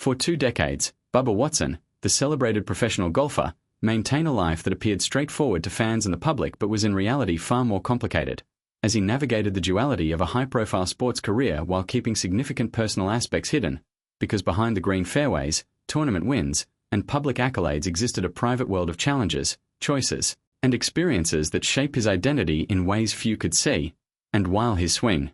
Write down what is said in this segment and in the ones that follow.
For 2 decades, Bubba Watson, the celebrated professional golfer, maintained a life that appeared straightforward to fans and the public but was in reality far more complicated, as he navigated the duality of a high-profile sports career while keeping significant personal aspects hidden, because behind the green fairways, tournament wins, and public accolades existed a private world of challenges, choices, and experiences that shape his identity in ways few could see, and while his swing,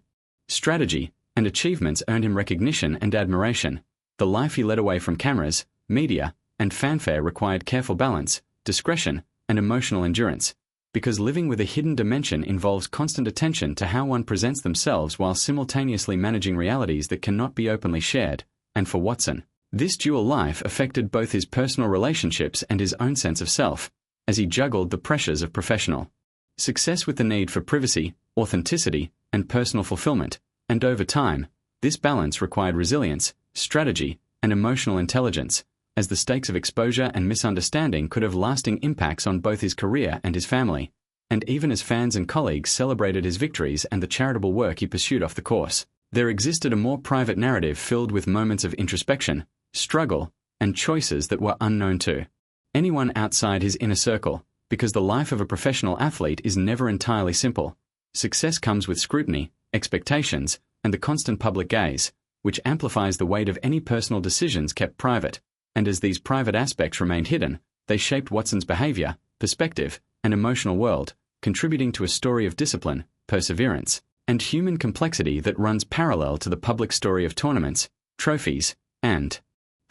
strategy, and achievements earned him recognition and admiration, the life he led away from cameras, media, and fanfare required careful balance, discretion, and emotional endurance, because living with a hidden dimension involves constant attention to how one presents themselves while simultaneously managing realities that cannot be openly shared. And for Watson, this dual life affected both his personal relationships and his own sense of self, as he juggled the pressures of professional success with the need for privacy, authenticity, and personal fulfillment, and over time, this balance required resilience, strategy, and emotional intelligence, as the stakes of exposure and misunderstanding could have lasting impacts on both his career and his family, and even as fans and colleagues celebrated his victories and the charitable work he pursued off the course, there existed a more private narrative filled with moments of introspection, struggle, and choices that were unknown to anyone outside his inner circle, because the life of a professional athlete is never entirely simple. Success comes with scrutiny, expectations, and the constant public gaze, which amplifies the weight of any personal decisions kept private, and as these private aspects remained hidden, they shaped Watson's behavior, perspective, and emotional world, contributing to a story of discipline, perseverance, and human complexity that runs parallel to the public story of tournaments, trophies, and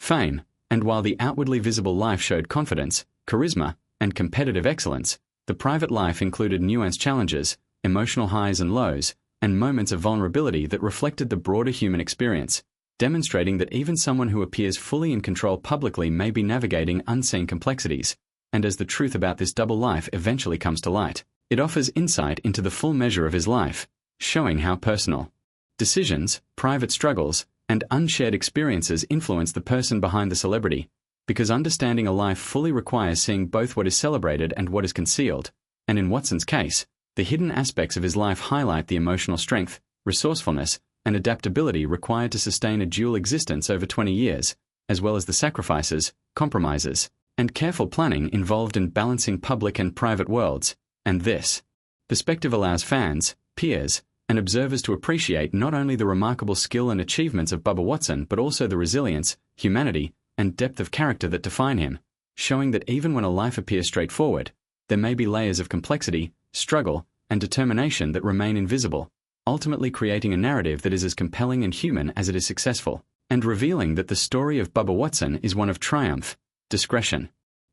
fame. And while the outwardly visible life showed confidence, charisma, and competitive excellence, the private life included nuanced challenges, emotional highs and lows, and moments of vulnerability that reflected the broader human experience, demonstrating that even someone who appears fully in control publicly may be navigating unseen complexities. And as the truth about this double life eventually comes to light, it offers insight into the full measure of his life, showing how personal decisions, private struggles, and unshared experiences influence the person behind the celebrity, because understanding a life fully requires seeing both what is celebrated and what is concealed, and in Watson's case, the hidden aspects of his life highlight the emotional strength, resourcefulness, and adaptability required to sustain a dual existence over 20 years, as well as the sacrifices, compromises, and careful planning involved in balancing public and private worlds. And this perspective allows fans, peers, and observers to appreciate not only the remarkable skill and achievements of Bubba Watson but also the resilience, humanity, and depth of character that define him, showing that even when a life appears straightforward, there may be layers of complexity, struggle, and determination that remain invisible, ultimately creating a narrative that is as compelling and human as it is successful, and revealing that the story of Bubba Watson is one of triumph, discretion,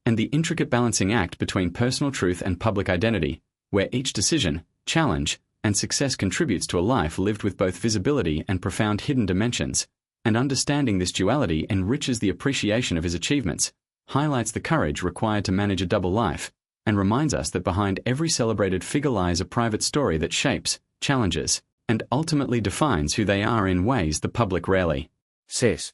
and the intricate balancing act between personal truth and public identity, where each decision, challenge, and success contributes to a life lived with both visibility and profound hidden dimensions. And understanding this duality enriches the appreciation of his achievements, highlights the courage required to manage a double life, and reminds us that behind every celebrated figure lies a private story that shapes, challenges, and ultimately defines who they are in ways the public rarely sees.